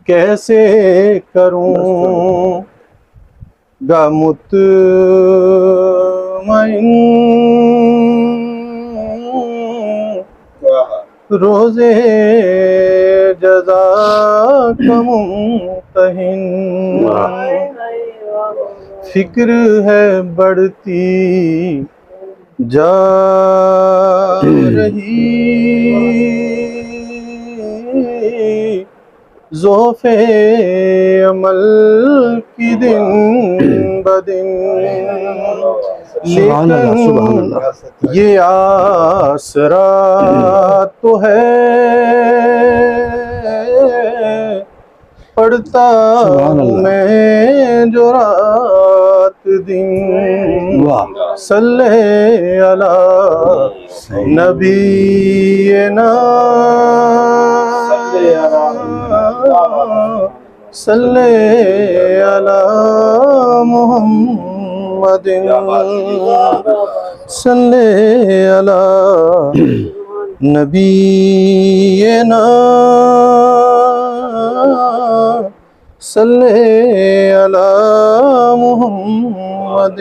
کیسے کروں گا مطمئن روزے جزا کا ممتحن فکر ہے بڑھتی جا رہی ضعف عمل کی دن بدن لیکن یہ آسرا تو ہے پڑھتا میں جو رات دن صلی علی نبینا صلی علی محمد صلی علی نبینا صلی علی محمد